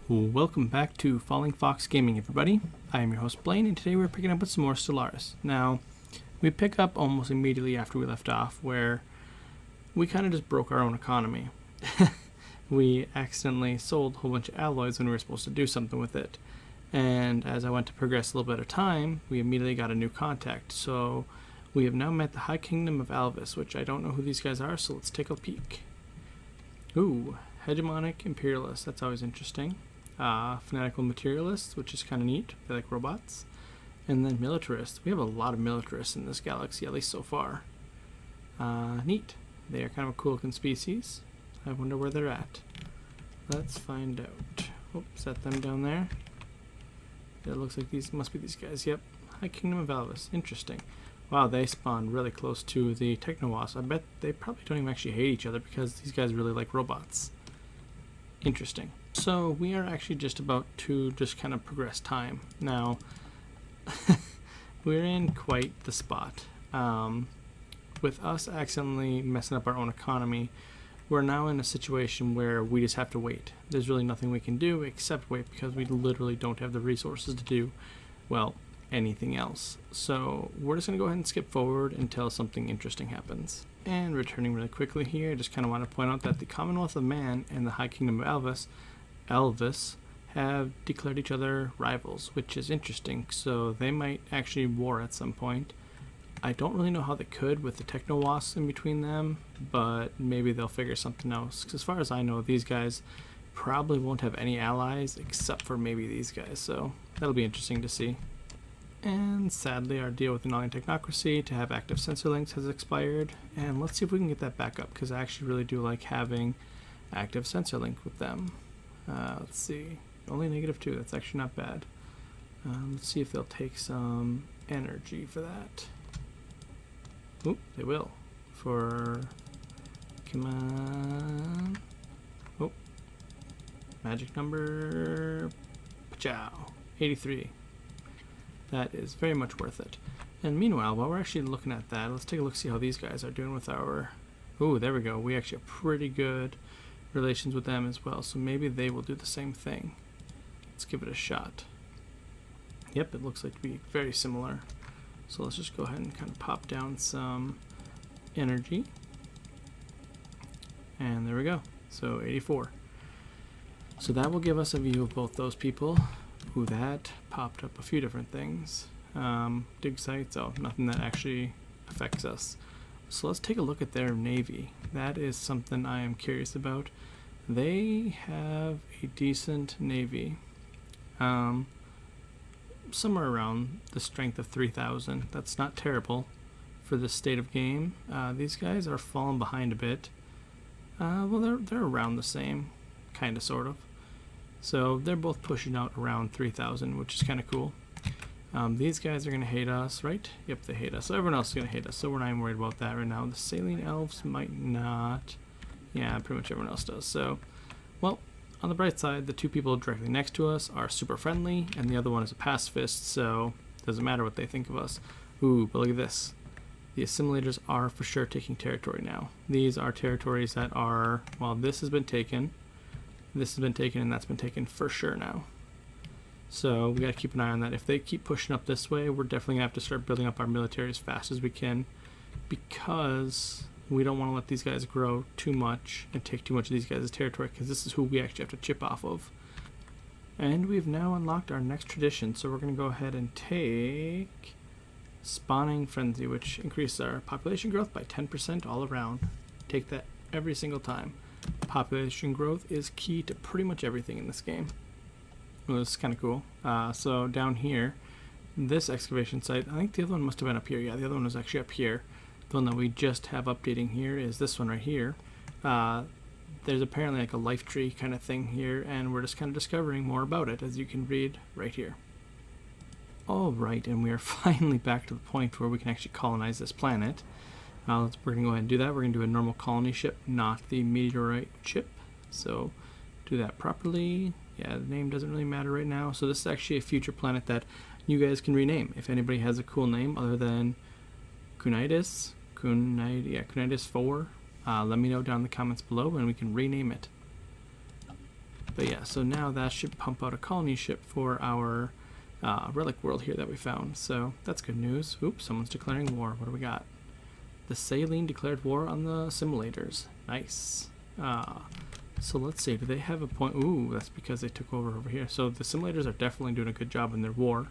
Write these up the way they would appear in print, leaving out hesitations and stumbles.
Welcome back to FallingFoxGaming, everybody. I am your host Blaine, and today we're picking up with some more Stellaris. Now, we pick up almost immediately after we left off, where we kind of just broke our own economy. We accidentally sold a whole bunch of alloys when we were supposed to do something with it. And as I went to progress a little bit at a time, we immediately got a new contact. So we have now met the High Kingdom of Alvis, which I don't know who these guys are, so let's take a peek. Ooh, Hegemonic Imperialists, that's always interesting. Fanatical Materialists, which is kind of neat, they like robots. And then Militarists. We have a lot of Militarists in this galaxy, at least so far. Neat. They are kind of a cool looking species. I wonder where they're at. Let's find out. Oh, is that them down there? It looks like these must be these guys. Yep. High Kingdom of Alvis. Interesting. Wow, they spawned really close to the Techno-Wasp. I bet they probably don't even actually hate each other because these guys really like robots. Interesting. So we are actually just about to just kind of progress time. Now, we're in quite the spot. With us accidentally messing up our own economy, we're now in a situation where we just have to wait. There's really nothing we can do except wait because we literally don't have the resources to do, well, anything else. So we're just going to go ahead and skip forward until something interesting happens. And returning really quickly here, I just kind of want to point out that the Commonwealth of Man and the High Kingdom of Alvis have declared each other rivals, which is interesting. So they might actually war at some point. I don't really know how they could with the Techno-Wasps in between them, but maybe they'll figure something else. 'Cause as far as I know, these guys probably won't have any allies except for maybe these guys, so that'll be interesting to see. And sadly, our deal with the Alien Technocracy to have active sensor links has expired, and let's see if we can get that back up, because I actually really do like having active sensor link with them. Let's see, only -2, that's actually not bad. Let's see if they'll take some energy for that. Oop, they will. Come on. Oh, magic number, pachow, 83. That is very much worth it. And meanwhile, while we're actually looking at that, let's take a look, see how these guys are doing with our... Ooh, there we go. We actually have pretty good relations with them as well, so maybe they will do the same thing. Let's give it a shot. Yep, it looks like to be very similar. So let's just go ahead and kind of pop down some energy. And there we go. So 84. So that will give us a view of both those people. Ooh, that popped up a few different things. Dig sites, oh, nothing that actually affects us. So let's take a look at their navy. That is something I am curious about. They have a decent navy. Somewhere around the strength of 3,000. That's not terrible for this state of game. These guys are falling behind a bit. Well, they're around the same, kind of, sort of. So they're both pushing out around 3,000, which is kind of cool. These guys are going to hate us, right? Yep, they hate us. So everyone else is going to hate us, so we're not even worried about that right now. The Saline Elves might not. Yeah, pretty much everyone else does. So, well, on the bright side, the two people directly next to us are super friendly, and the other one is a pacifist, so it doesn't matter what they think of us. Ooh, but look at this. The assimilators are for sure taking territory now. These are territories that are, well, this has been taken, and that's been taken for sure now. So we gotta keep an eye on that. If they keep pushing up this way, we're definitely gonna have to start building up our military as fast as we can, because we don't want to let these guys grow too much and take too much of these guys' territory, because this is who we actually have to chip off of. And we've now unlocked our next tradition, so we're going to go ahead and take Spawning Frenzy, which increases our population growth by 10% all around. Take that every single time. Population growth is key to pretty much everything in this game. Well, this is kind of cool. So down here, this excavation site, I think the other one must have been up here. Yeah, the other one was actually up here. The one that we just have updating here is this one right here. There's apparently like a life tree kind of thing here, and we're just kind of discovering more about it, as you can read right here. Alright, and we are finally back to the point where we can actually colonize this planet. We're going to go ahead and do that. We're going to do a normal colony ship, not the meteorite ship. So do that properly. Yeah, the name doesn't really matter right now. So this is actually a future planet that you guys can rename. If anybody has a cool name other than Kunitis 4, let me know down in the comments below and we can rename it. But yeah, so now that should pump out a colony ship for our relic world here that we found. So that's good news. Oops, someone's declaring war. What do we got? The Saline declared war on the simulators. Nice. So let's see, do they have a point? Ooh, that's because they took over here. So the simulators are definitely doing a good job in their war.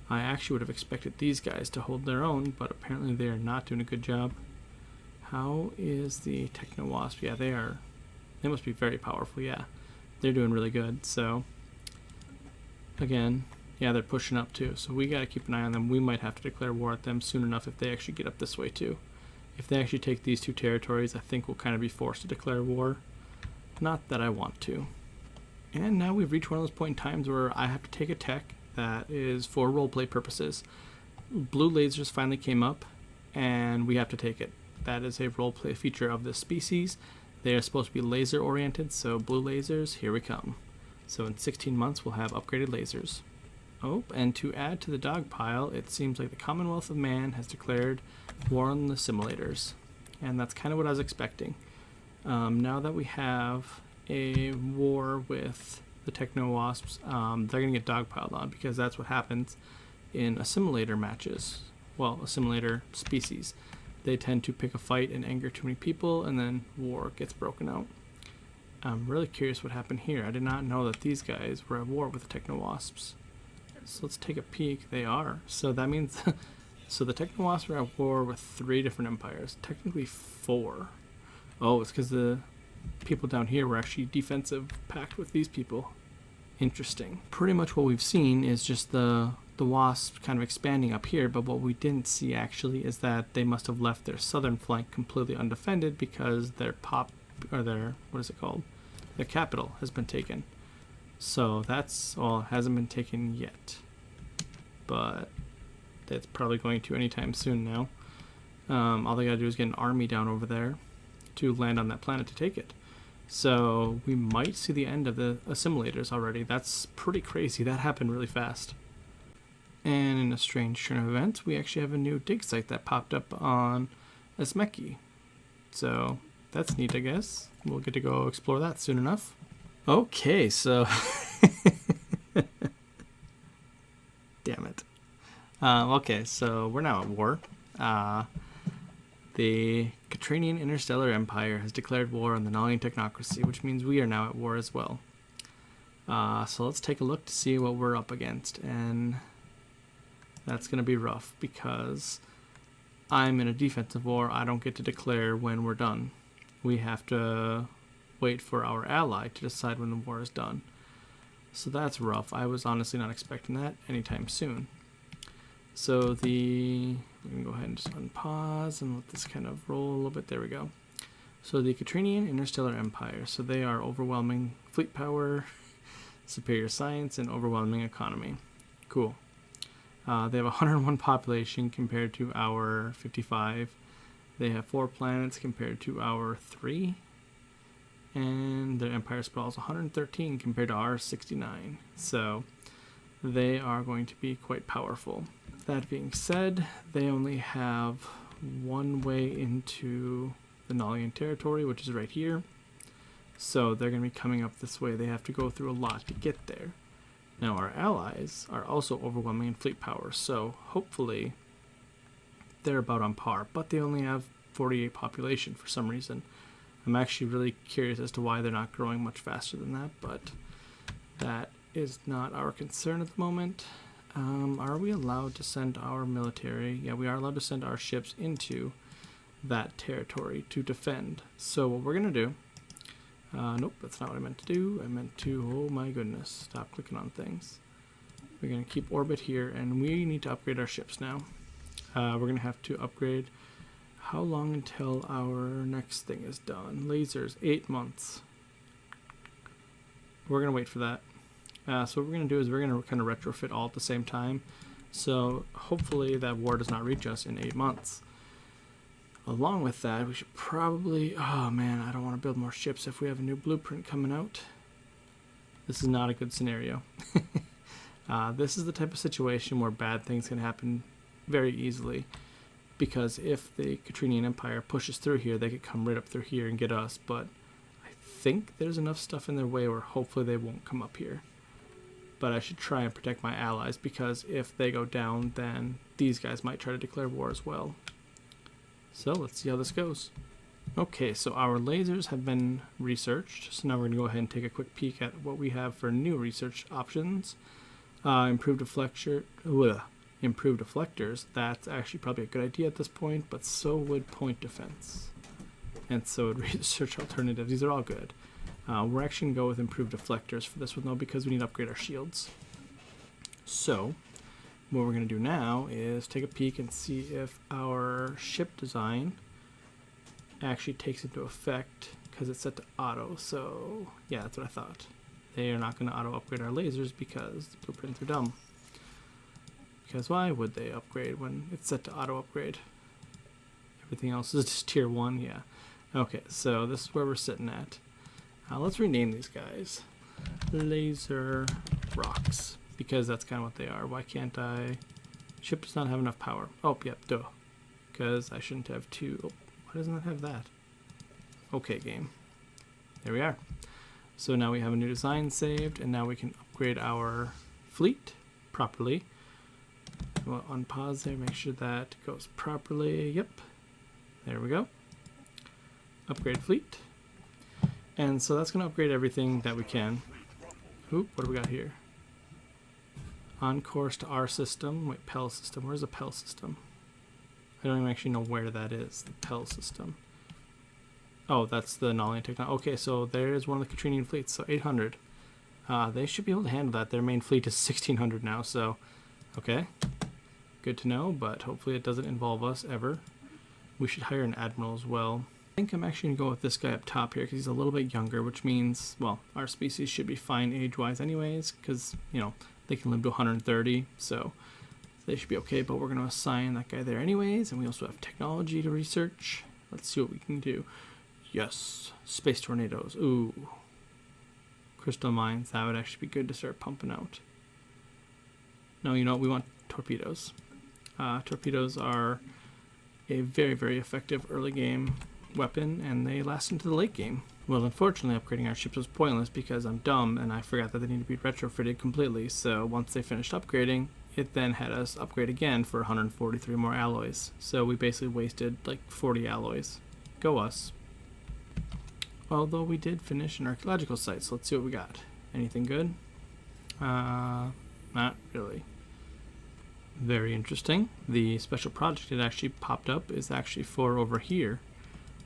I actually would have expected these guys to hold their own, but apparently they are not doing a good job. How is the Techno Wasp? Yeah, they are. They must be very powerful. Yeah, they're doing really good. So again, yeah, they're pushing up too. So we got to keep an eye on them. We might have to declare war at them soon enough if they actually get up this way too. If they actually take these two territories, I think we'll kind of be forced to declare war. Not that I want to. And now we've reached one of those point in times where I have to take a tech that is for roleplay purposes. Blue lasers finally came up, and we have to take it. That is a roleplay feature of this species. They are supposed to be laser oriented, so blue lasers, here we come. So in 16 months we'll have upgraded lasers. Oh, and to add to the dog pile, it seems like the Commonwealth of Man has declared war on the simulators. And that's kind of what I was expecting. Now that we have a war with the Techno Wasps, they're going to get dogpiled on because that's what happens in assimilator matches. Well, assimilator species. They tend to pick a fight and anger too many people, and then war gets broken out. I'm really curious what happened here. I did not know that these guys were at war with the Techno Wasps. So let's take a peek. They are. So that means... so the Techno Wasps are at war with 3 different empires. Technically 4. Oh, it's because the people down here were actually defensive packed with these people. Interesting. Pretty much what we've seen is just the Wasp kind of expanding up here, but what we didn't see actually is that they must have left their southern flank completely undefended because their what is it called? Their capital has been taken. So that's all. It hasn't been taken yet, but it's probably going to anytime soon now. All they gotta do is get an army down over there to land on that planet to take it. So we might see the end of the assimilators already. That's pretty crazy. That happened really fast. And in a strange turn of events, we actually have a new dig site that popped up on Esmeki. So that's neat, I guess. We'll get to go explore that soon enough. Okay, so... Damn it. Okay, so we're now at war. The Catrinian Interstellar Empire has declared war on the Nalian Technocracy, which means we are now at war as well. So let's take a look to see what we're up against, and that's going to be rough because I'm in a defensive war. I don't get to declare when we're done. We have to wait for our ally to decide when the war is done. So that's rough. I was honestly not expecting that anytime soon. So we're going to go ahead and just unpause and let this kind of roll a little bit. There we go. So the Catrinian Interstellar Empire. So they are overwhelming fleet power, superior science, and overwhelming economy. Cool. They have 101 population compared to our 55. They have 4 planets compared to our 3. And their empire sprawl is 113 compared to our 69. So they are going to be quite powerful. That being said, they only have one way into the Nalian territory, which is right here. So they're going to be coming up this way. They have to go through a lot to get there. Now our allies are also overwhelming in fleet power, so hopefully they're about on par, but they only have 48 population for some reason. I'm actually really curious as to why they're not growing much faster than that, but that is not our concern at the moment. Are we allowed to send our military? Yeah, we are allowed to send our ships into that territory to defend. So what we're going to do... nope, that's not what I meant to do. I meant to... Oh my goodness. Stop clicking on things. We're going to keep orbit here, and we need to upgrade our ships now. We're going to have to upgrade... How long until our next thing is done? Lasers, 8 months. We're going to wait for that. So what we're going to do is we're going to kind of retrofit all at the same time. So hopefully that war does not reach us in 8 months. Along with that, we should probably... Oh man, I don't want to build more ships if we have a new blueprint coming out. This is not a good scenario. This is the type of situation where bad things can happen very easily. Because if the Catrinian Empire pushes through here, they could come right up through here and get us. But I think there's enough stuff in their way where hopefully they won't come up here. But I should try and protect my allies, because if they go down, then these guys might try to declare war as well. So let's see how this goes. Okay, so our lasers have been researched. So now we're going to go ahead and take a quick peek at what we have for new research options. Improved deflectors. That's actually probably a good idea at this point, but so would point defense. And so would research alternatives. These are all good. We're actually going to go with improved deflectors for this one, though, because we need to upgrade our shields. So what we're going to do now is take a peek and see if our ship design actually takes into effect, because it's set to auto. So yeah, that's what I thought. They are not going to auto upgrade our lasers because the blueprints are dumb. Because why would they upgrade when it's set to auto upgrade? Everything else is just tier 1, yeah. Okay, so this is where we're sitting at. Let's rename these guys Laser Rocks, because that's kind of what they are. Why can't I? Ship does not have enough power. Oh, yep, duh. Because I shouldn't have two. Oh, why doesn't it have that? Okay, game. There we are. So now we have a new design saved, and now we can upgrade our fleet properly. We'll unpause there, make sure that goes properly. Yep. There we go. Upgrade fleet. And so that's going to upgrade everything that we can. Oop, what do we got here? On course to our system. Wait, Pell system. Where's the Pell system? I don't even actually know where that is, the Pell system. Oh, that's the Nolian technology. Okay, so there's one of the Katrinian fleets, so 800. They should be able to handle that. Their main fleet is 1600 now, so okay. Good to know, but hopefully it doesn't involve us ever. We should hire an admiral as well. I think I'm actually going to go with this guy up top here, because he's a little bit younger, which means, well, our species should be fine age-wise anyways, because, you know, they can live to 130, so they should be okay, but we're going to assign that guy there anyways, and we also have technology to research. Let's see what we can do. Yes, space tornadoes. Ooh. Crystal mines, that would actually be good to start pumping out. No, you know what, we want torpedoes. Torpedoes are a very, very effective early game weapon, and they last into the late game. Well, unfortunately, upgrading our ships was pointless because I'm dumb and I forgot that they need to be retrofitted completely. So once they finished upgrading, it then had us upgrade again for 143 more alloys. So we basically wasted like 40 alloys. Go us. Although we did finish an archaeological site, so let's see what we got. Anything good? Not really. Very interesting. The special project that actually popped up is actually for over here.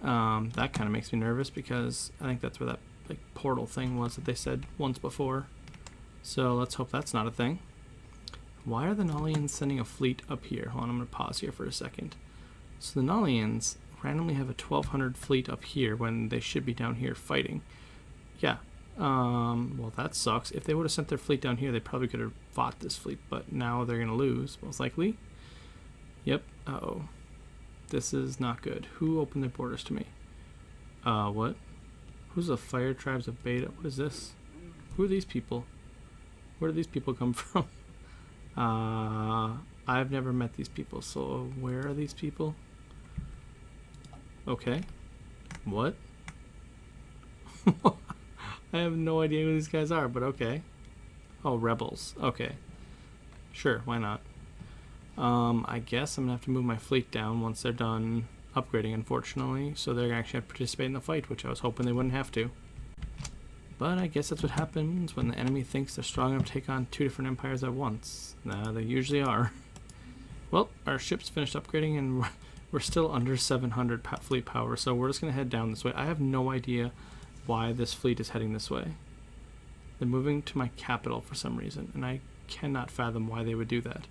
That kind of makes me nervous because I think that's where that like portal thing was that they said once before. So let's hope that's not a thing. Why are the Nolians sending a fleet up here? Hold on, I'm going to pause here for a second. So the Nolians randomly have a 1200 fleet up here when they should be down here fighting. Yeah. Well, that sucks. If they would have sent their fleet down here, they probably could have fought this fleet, but now they're going to lose, most likely. Yep. Uh-oh. This is not good. Who opened their borders to me? What? Who's the Fire Tribes of Beta? What is this? Who are these people? Where do these people come from? I've never met these people, so where are these people? Okay. What? I have no idea who these guys are, but okay. Oh, rebels. Okay. Sure, why not? I guess I'm going to have to move my fleet down once they're done upgrading, unfortunately. So they're going to actually have to participate in the fight, which I was hoping they wouldn't have to. But I guess that's what happens when the enemy thinks they're strong enough to take on two different empires at once. They usually are. Well, our ship's finished upgrading and we're still under 700 fleet power, so we're just going to head down this way. I have no idea why this fleet is heading this way. They're moving to my capital for some reason, and I cannot fathom why they would do that.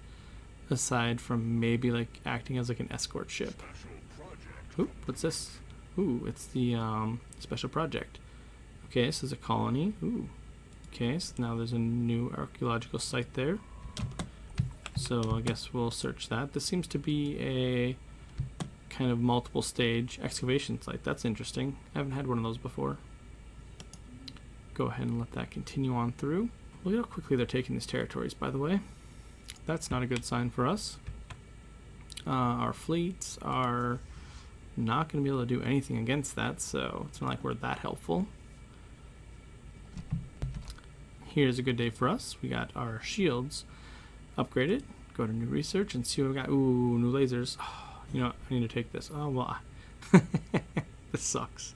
Aside from maybe like acting as like an escort ship. Ooh, what's this? Ooh, it's the special project. Okay, so there's a colony. Ooh. Okay, so now there's a new archaeological site there. So I guess we'll search that. This seems to be a kind of multiple stage excavation site. That's interesting. I haven't had one of those before. Go ahead and let that continue on through. Look at how quickly they're taking these territories, by the way. That's not a good sign for us. Our fleets are not going to be able to do anything against that, so it's not like we're that helpful. here's a good day for us. We got our shields upgraded. Go to new research and see what we got. Ooh, new lasers. Oh, you know what? I need to take this. Oh, well. This sucks.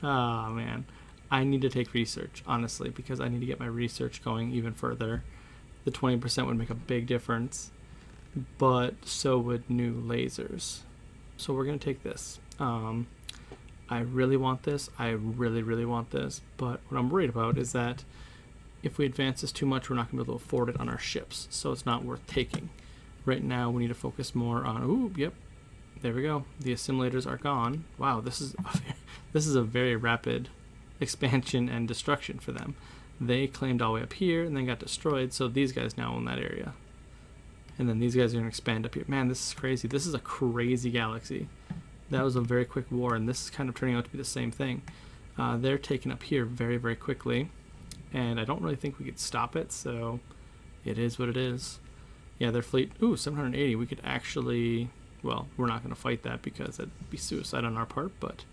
Oh, man. I need to take research, honestly, because I need to get my research going even further. The 20% would make a big difference, but so would new lasers. So we're going to take this. I really want this. I really, really want this. But what I'm worried about is that if we advance this too much, we're not going to be able to afford it on our ships. So it's not worth taking. Right now, we need to focus more on... Ooh, yep. There we go. The assimilators are gone. Wow, this is a very rapid expansion and destruction for them. They claimed all the way up here and then got destroyed. So these guys now own that area. And then these guys are going to expand up here. Man, this is crazy. This is a crazy galaxy. That was a very quick war, and this is kind of turning out to be the same thing. They're taking up here very, very quickly, and I don't really think we could stop it, so it is what it is. Yeah, their fleet, ooh, 780. We could actually, well, we're not going to fight that because that'd be suicide on our part, but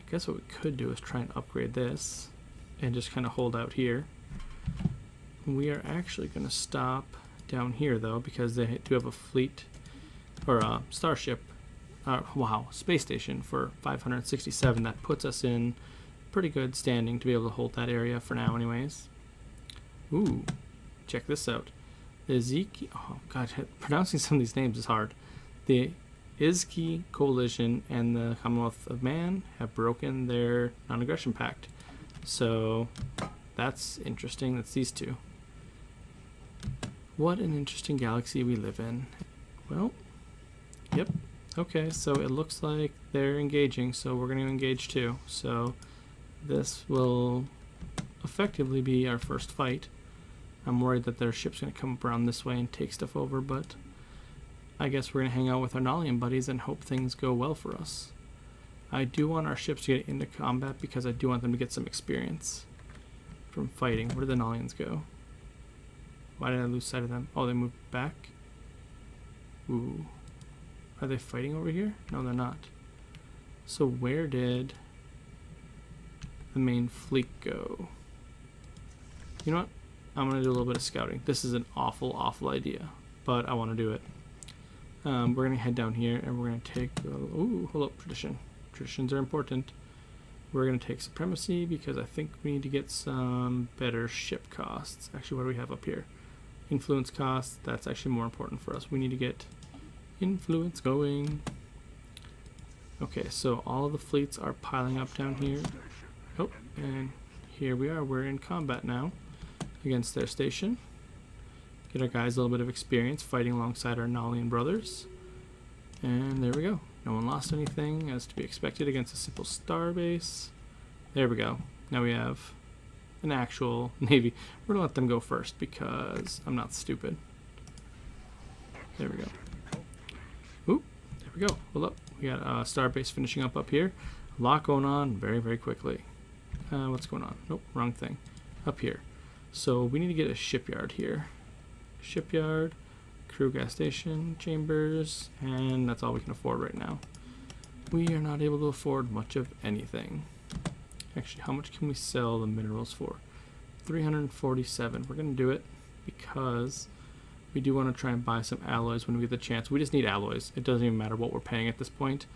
I guess what we could do is try and upgrade this and just kind of hold out here. We are actually going to stop down here, though, because they do have a fleet, or a starship, space station for 567. That puts us in pretty good standing to be able to hold that area for now anyways. Ooh, check this out. The Ezekiel, oh god, pronouncing some of these names is hard. The Ezekiel Coalition and the Commonwealth of Man have broken their non-aggression pact. So that's interesting. That's these two. What an interesting galaxy we live in. Well, yep. Okay, so it looks like they're engaging, so we're going to engage too. So this will effectively be our first fight. I'm worried that their ship's going to come up around this way and take stuff over, but I guess we're going to hang out with our Nalian buddies and hope things go well for us. I do want our ships to get into combat because I do want them to get some experience from fighting. Where did the Nalians go? Why did I lose sight of them? Oh, they moved back? Ooh. Are they fighting over here? No, they're not. So where did the main fleet go? You know what? I'm going to do a little bit of scouting. This is an awful, awful idea, but I want to do it. We're going to head down here, and we're going to take... ooh, hold up, tradition. Traditions are important. We're going to take supremacy, because I think we need to get some better ship costs. Actually, what do we have up here? Influence costs. That's actually more important for us. We need to get influence going. Okay, so all of the fleets are piling up down here. Oh, and here we are. We're in combat now against their station. Get our guys a little bit of experience fighting alongside our Nalian brothers. And there we go. No one lost anything, as to be expected against a simple star base. There we go. Now we have an actual navy. We're going to let them go first because I'm not stupid. There we go. Oop, there we go. Hold up. We got a star base finishing up here. A lot going on very, very quickly. What's going on? Nope, wrong thing. Up here. So we need to get a shipyard here. Shipyard, crew gas station, chambers, and that's all we can afford right now. We are not able to afford much of anything. Actually, how much can we sell the minerals for? 347. We're going to do it because we do want to try and buy some alloys when we get the chance. We just need alloys. It doesn't even matter what we're paying at this point.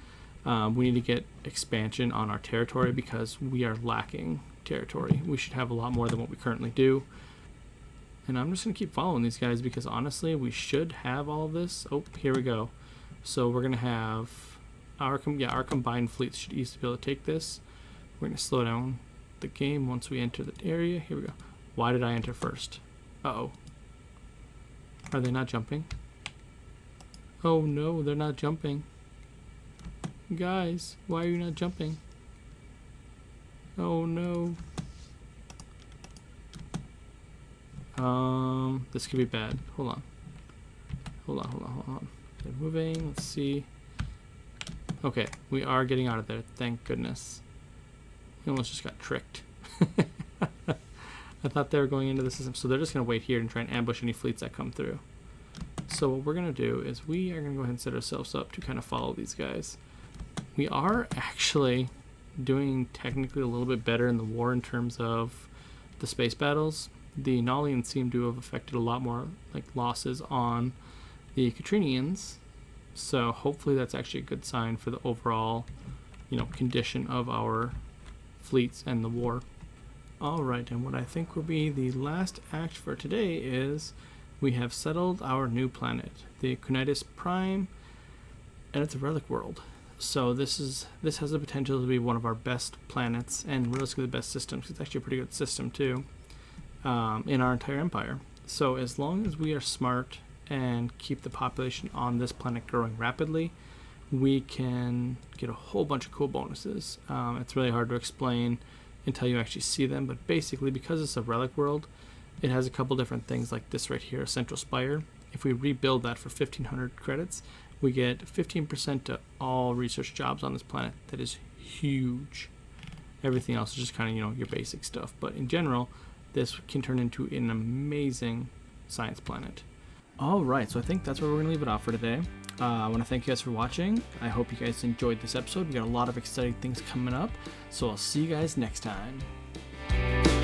We need to get expansion on our territory because we are lacking territory. We should have a lot more than what we currently do. And I'm just going to keep following these guys because honestly, we should have all of this. Oh, here we go. So we're going to have our combined fleets should easily be able to take this. We're going to slow down the game once we enter the area. Here we go. Why did I enter first? Uh-oh. Are they not jumping? Oh no, they're not jumping. Guys, why are you not jumping? Oh no. This could be bad. Hold on. Hold on. They're moving. Let's see. Okay, we are getting out of there. Thank goodness. We almost just got tricked. I thought they were going into the system, so they're just going to wait here and try and ambush any fleets that come through. So what we're going to do is we are going to go ahead and set ourselves up to kind of follow these guys. We are actually doing technically a little bit better in the war in terms of the space battles. the Nolians seem to have affected a lot more like losses on the Katrinians, so hopefully that's actually a good sign for the overall, condition of our fleets and the war. Alright, and what I think will be the last act for today is we have settled our new planet, the Cunitis Prime, and it's a relic world. So this has the potential to be one of our best planets and realistically the best systems. It's actually a pretty good system too, in our entire empire. So as long as we are smart and keep the population on this planet growing rapidly, we can get a whole bunch of cool bonuses. It's really hard to explain until you actually see them, but basically because it's a relic world, it has a couple different things like this right here, Central Spire. If we rebuild that for 1500 credits, we get 15% to all research jobs on this planet. That is huge. Everything else is just kind of, your basic stuff. But in general, this can turn into an amazing science planet. Alright, so I think that's where we're going to leave it off for today. I want to thank you guys for watching. I hope you guys enjoyed this episode. We got a lot of exciting things coming up. So I'll see you guys next time.